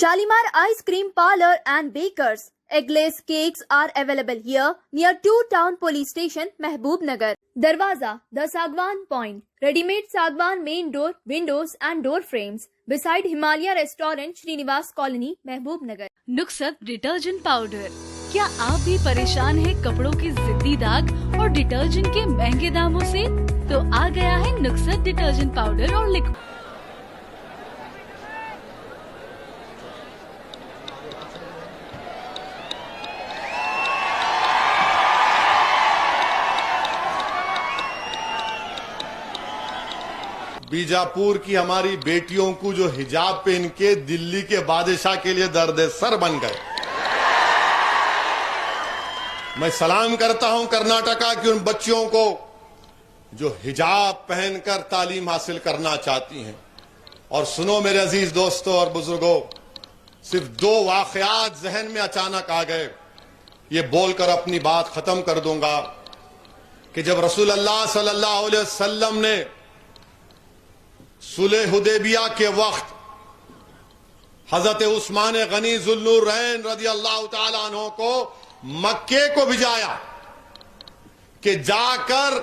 Shalimar Ice Cream Parlor and Bakers. Eggless cakes are available here near 2 Town Police Station, Mehboob Nagar. Darwaza, the Sagwan Point. Ready-made Sagwan main door, windows and door frames. Beside Himalaya Restaurant, Srinivas Colony, Mehboob Nagar. नुक्सत detergent powder. क्या आप भी परेशान हैं कपड़ों की जिद्दी दाग और डिटर्जेंट के महंगे दामों से? तो आ गया है नुक्सत डिटर्जेंट पाउडर और लिक्विड। बीजापुर की हमारी बेटियों को जो हिजाब पहन के दिल्ली के बादशाह के लिए दर्द सर बन गए। मैं सलाम करता हूं कर्नाटका की उन बच्चियों को जो हिजाब पहनकर तालीम हासिल करना चाहती हैं। और सुनो मेरे अजीज दोस्तों और बुजुर्गों, सिर्फ 2 वाकयात जहन में अचानक आ गए, ये बोलकर अपनी बात खत्म कर दूंगा कि जब रसूल अल्लाह सल्लल्लाहु अलैहि वसल्लम ने सुलह हुदैबिया के वक्त हजरत उस्मान गनी जुल्नूरैन रज़ी अल्लाह ताला अन्हु को मक्के को भिजाया कि जाकर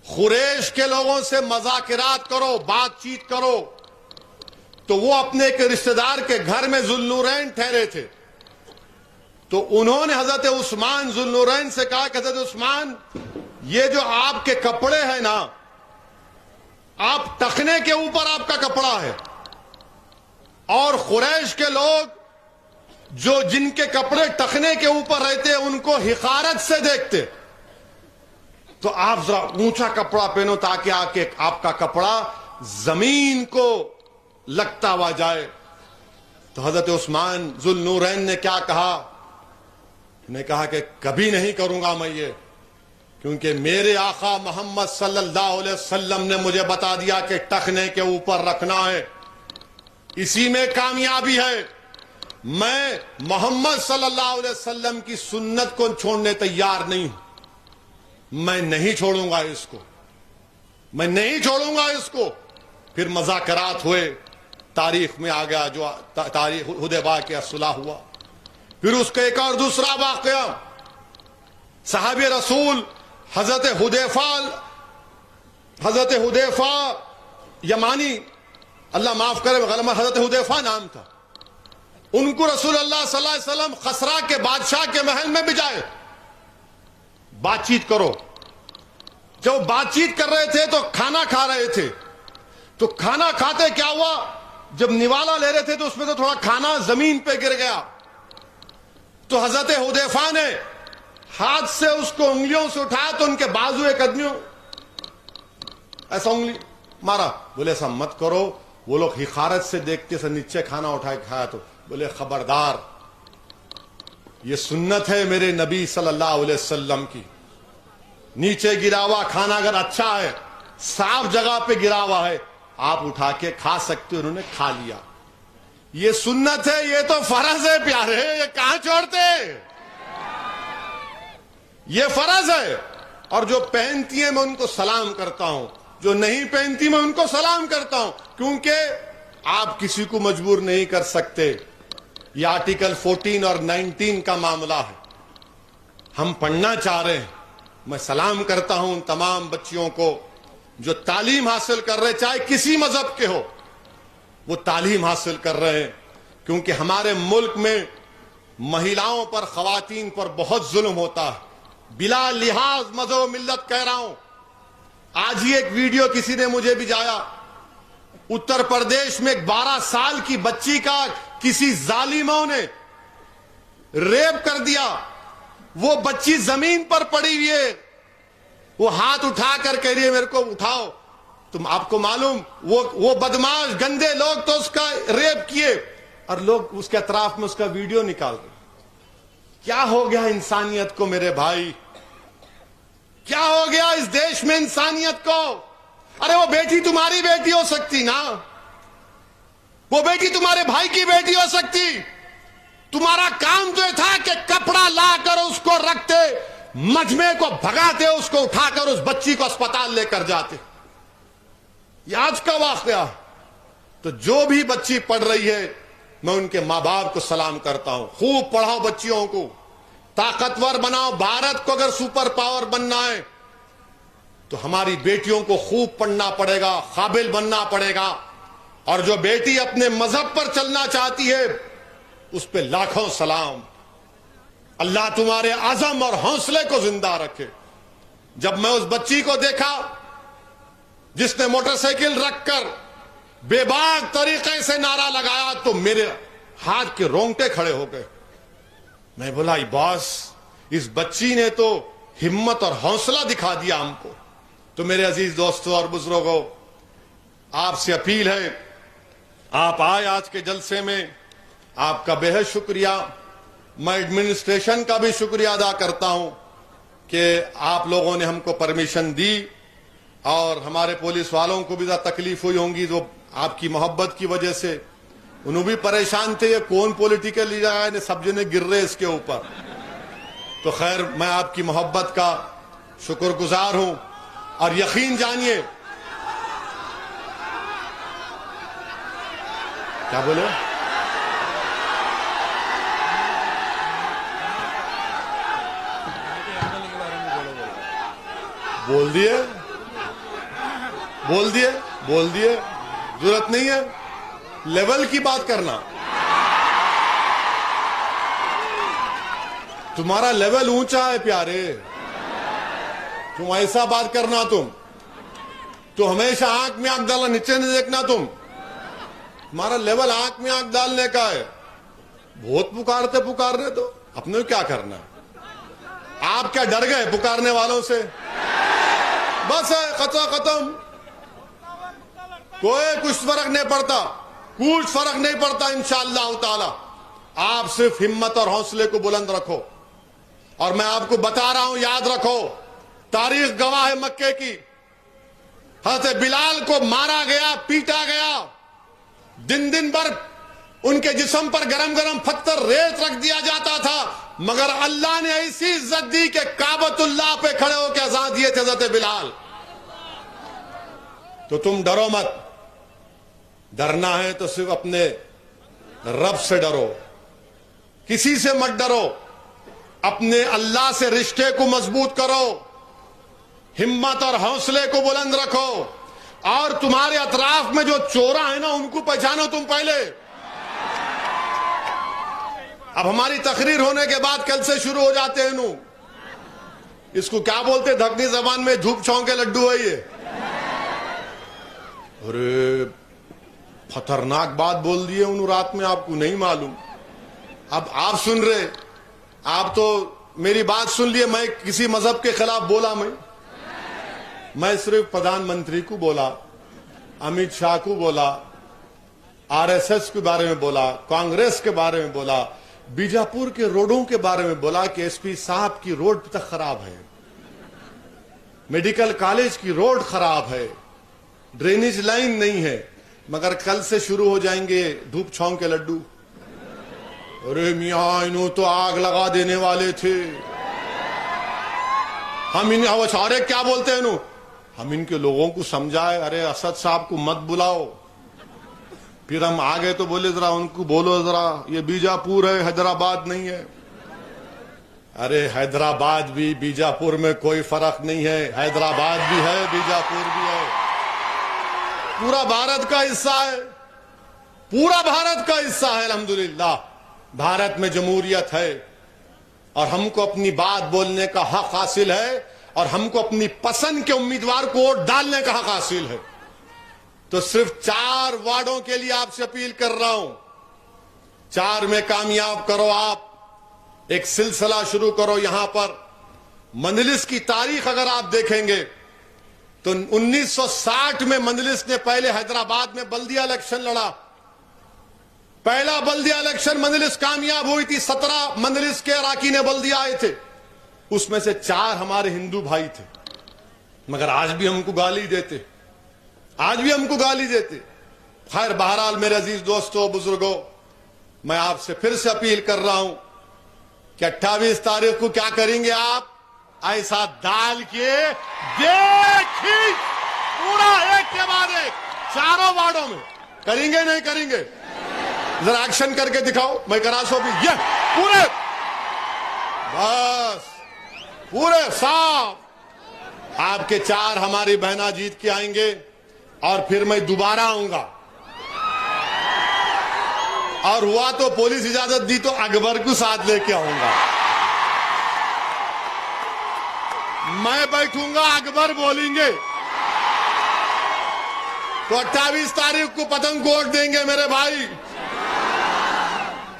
खुरैश के लोगों से मज़ाकिरात करो, बातचीत करो, तो वो अपने एक रिश्तेदार के घर में जुल्नूरैन ठहरे थे। तो उन्होंने हजरत उस्मान जुल्नूरैन से कहा कि हजरत उस्मान, ये जो आपके कपड़े हैं ना, आप टखने के ऊपर आपका कपड़ा है, और खुरैश के लोग जो जिनके कपड़े टखने के ऊपर रहते हैं उनको हिकारत से देखते, तो आप जरा ऊंचा कपड़ा पहनो ताकि आके आपका कपड़ा जमीन को लगता हुआ जाए। तो हजरत उस्मान जुल्नूरैन ने क्या कहा? ने कहा कि कभी नहीं करूंगा मैं ये, क्योंकि मेरे आका मोहम्मद सल्लल्लाहु अलैहि वसल्लम ने मुझे बता दिया कि टखने के ऊपर रखना है, इसी में कामयाबी है। मैं मोहम्मद सल्लल्लाहु अलैहि वसल्लम की सुन्नत को छोड़ने तैयार नहीं हूं। मैं नहीं छोड़ूंगा इसको, मैं नहीं छोड़ूंगा इसको। फिर मज़ाकरात हुए, तारीख में आ गया जो तारीख हुदैबिया के सुलह हुआ। फिर उसका एक और दूसरा वाकया, साहबे रसूल हजरत हुदैफा यमानी, अल्लाह माफ करे हजरत हुदैफा नाम था, उनको रसूल अल्लाह सल्लल्लाहु अलैहि वसल्लम खसरा के बादशाह के महल में भिजाए, बातचीत करो। जब बातचीत कर रहे थे तो खाना खा रहे थे, तो खाना खाते क्या हुआ, जब निवाला ले रहे थे तो उसमें तो थोड़ा खाना जमीन पे गिर गया। तो हजरत हुदैफा ने हाथ से उसको उंगलियों से उठाया तो उनके बाजू एक आदमी ऐसा उंगली मारा। बोले ऐसा मत करो, वो लोग हिकारत से देखते से नीचे खाना उठा के खाया। तो बोले खबरदार, ये सुन्नत है मेरे नबी सल्लल्लाहु अलैहि वसल्लम की। नीचे गिरा हुआ खाना अगर अच्छा है, साफ जगह पे गिरा हुआ है, आप उठा के खा सकते हो। उन्होंने खा लिया। ये सुन्नत है, ये तो फर्ज है प्यारे, ये कहां छोड़ते? ये फर्ज है। और जो पहनती है मैं उनको सलाम करता हूं, जो नहीं पहनती मैं उनको सलाम करता हूं, क्योंकि आप किसी को मजबूर नहीं कर सकते। ये आर्टिकल 14 और 19 का मामला है, हम पढ़ना चाह रहे हैं। मैं सलाम करता हूं उन तमाम बच्चियों को जो तालीम हासिल कर रहे, चाहे किसी मजहब के हो, वो तालीम हासिल कर रहे हैं। क्योंकि हमारे मुल्क में महिलाओं पर, खवातीन पर बहुत जुल्म होता है, बिला लिहाज मजहब मिल्लत कह रहा हूं। आज ही एक वीडियो किसी ने मुझे भिजाया, उत्तर प्रदेश में 12 साल की बच्ची का किसी जालिमों ने रेप कर दिया। वो बच्ची जमीन पर पड़ी हुई है, वो हाथ उठाकर कह रही है मेरे को उठाओ। तुम आपको मालूम वो बदमाश गंदे लोग तो उसका रेप किए और लोग उसके अतराफ में उसका वीडियो निकाल रहे। क्या हो गया इंसानियत को मेरे भाई? क्या हो गया इस देश में इंसानियत को? अरे वो बेटी तुम्हारी बेटी हो सकती ना, वो बेटी तुम्हारे भाई की बेटी हो सकती। तुम्हारा काम तो था कि कपड़ा लाकर उसको रखते, मजमे को भगाते, उसको उठाकर उस बच्ची को अस्पताल लेकर जाते। ये आज का वाकया। तो जो भी बच्ची पढ़ रही है, मैं उनके माँ बाप को सलाम करता हूं। खूब पढ़ाओ बच्चियों को, ताकतवर बनाओ। भारत को अगर सुपर पावर बनना है तो हमारी बेटियों को खूब पढ़ना पड़ेगा, काबिल बनना पड़ेगा। और जो बेटी अपने मजहब पर चलना चाहती है उस पे लाखों सलाम। अल्लाह तुम्हारे आजम और हौसले को जिंदा रखे। जब मैं उस बच्ची को देखा जिसने मोटरसाइकिल रखकर बेबाक तरीके से नारा लगाया तो मेरे हाथ के रोंगटे खड़े हो गए। मैं बोला बॉस, इस बच्ची ने तो हिम्मत और हौसला दिखा दिया हमको। तो मेरे अजीज दोस्तों और बुजुर्गों, आपसे अपील है, आप आए आज के जलसे में, आपका बेहद शुक्रिया। मैं एडमिनिस्ट्रेशन का भी शुक्रिया अदा करता हूं कि आप लोगों ने हमको परमिशन दी। और हमारे पुलिस वालों को भी ज्यादा तकलीफ हुई होंगी जो आपकी मोहब्बत की वजह से, उन्होंने भी परेशान थे, ये कौन पॉलिटिकल लीडर है, सब जने गिर रहे इसके ऊपर। तो खैर, मैं आपकी मोहब्बत का शुक्रगुजार हूं। और यकीन जानिए, क्या बोले, बोल दिए बोल दिए बोल दिए, जरूरत नहीं है लेवल की बात करना। तुम्हारा लेवल ऊंचा है प्यारे, तुम ऐसा बात करना। तुम हमेशा आंख में आंख डालना, नीचे नहीं देखना। तुम्हारा लेवल आंख में आंख डालने का है। बहुत पुकारते पुकार रहे तो अपने क्या करना। आप क्या डर गए पुकारने वालों से? बस है, खत्म। कोई कुछ फर्क नहीं पड़ता, कुछ फर्क नहीं पड़ता। इंशाअल्लाह ताला आप सिर्फ हिम्मत और हौसले को बुलंद रखो। और मैं आपको बता रहा हूं, याद रखो, तारीख गवाह है मक्के की। हज़रत बिलाल को मारा गया, पीटा गया, दिन भर उनके जिस्म पर गरम गरम पत्थर रेत रख दिया जाता था, मगर अल्लाह ने ऐसी इज्जत दी कि काबतुल्लाह पे खड़े होकर अज़ान दिए थे हज़रत बिलाल। तो तुम डरो मत। डरना है तो सिर्फ अपने रब से डरो, किसी से मत डरो। अपने अल्लाह से रिश्ते को मजबूत करो, हिम्मत और हौसले को बुलंद रखो। और तुम्हारे अतराफ में जो चोरा है ना, उनको पहचानो तुम पहले। अब हमारी तकरीर होने के बाद कल से शुरू हो जाते हैं नू, इसको क्या बोलते दक्षिणी जबान में, धूप छांव के लड्डू है ये। अरे खतरनाक बात बोल दी है उन रात में, आपको नहीं मालूम। अब आप सुन रहे, आप तो मेरी बात सुन लिए। मैं किसी मजहब के खिलाफ बोला? मैं सिर्फ प्रधानमंत्री को बोला, अमित शाह को बोला, आरएसएस के बारे में बोला, कांग्रेस के बारे में बोला, बीजापुर के रोडों के बारे में बोला कि एसपी साहब की रोड तक खराब है, मेडिकल कॉलेज की रोड खराब है, ड्रेनेज लाइन नहीं है। मगर कल से शुरू हो जाएंगे धूप छांव के लड्डू। अरे मियां, इन्हों तो आग लगा देने वाले थे। हम इन अवसारे क्या बोलते हैं इन्हों, हम इनके लोगों को समझाए, अरे असद साहब को मत बुलाओ। फिर हम आ गए तो बोले जरा उनको बोलो, जरा ये बीजापुर है, हैदराबाद नहीं है। अरे हैदराबाद भी बीजापुर में कोई फर्क नहीं है, हैदराबाद भी है, बीजापुर भी है, पूरा भारत का हिस्सा है, पूरा भारत का हिस्सा है। अल्हम्दुलिल्लाह भारत में जमहूरियत है और हमको अपनी बात बोलने का हक हासिल है और हमको अपनी पसंद के उम्मीदवार को वोट डालने का हक हासिल है। तो सिर्फ 4 वार्डों के लिए आपसे अपील कर रहा हूं, 4 में कामयाब करो। आप एक सिलसिला शुरू करो। यहां पर मंजलिस की तारीख अगर आप देखेंगे तो 1960 में मंजलिस ने पहले हैदराबाद में बल्दिया इलेक्शन लड़ा। पहला बल्दिया इलेक्शन मंजलिस कामयाब हुई थी। 17 मंजलिस के अराकीन बल्दिया आए थे, उसमें से 4 हमारे हिंदू भाई थे। मगर आज भी हमको गाली देते, आज भी हमको गाली देते। खैर बहरहाल मेरे अजीज दोस्तों बुजुर्गों, मैं आपसे फिर से अपील कर रहा हूं कि 28 तारीख को क्या करेंगे आप, ऐसा डाल के देखी पूरा एक के बाद एक 4 वार्डों में करेंगे, नहीं करेंगे? जरा एक्शन करके दिखाओ। मैं करा सो भी ये पूरे, बस पूरे साफ आपके 4 हमारी बहना जीत के आएंगे और फिर मैं दोबारा आऊंगा। और हुआ तो पुलिस इजाजत दी तो अकबर को साथ लेके आऊंगा। मैं बैठूंगा, अकबर बोलेंगे। तो 28 तारीख को पतंग को वोट देंगे मेरे भाई,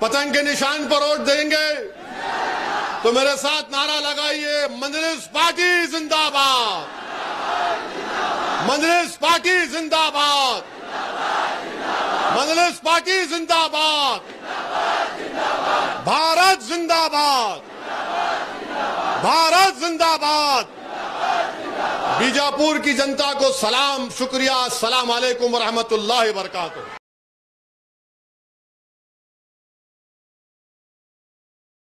पतंग के निशान पर वोट देंगे। तो मेरे साथ नारा लगाइए, मजलिस पार्टी जिंदाबाद, मजलिस पार्टी जिंदाबाद, मजलिस पार्टी जिंदाबाद, भारत जिंदाबाद, भारत जिंदाबाद। बीजापुर की जनता को सलाम, शुक्रिया, अस्सलाम वालेकुम व रहमतुल्लाहि व बरकातुहू।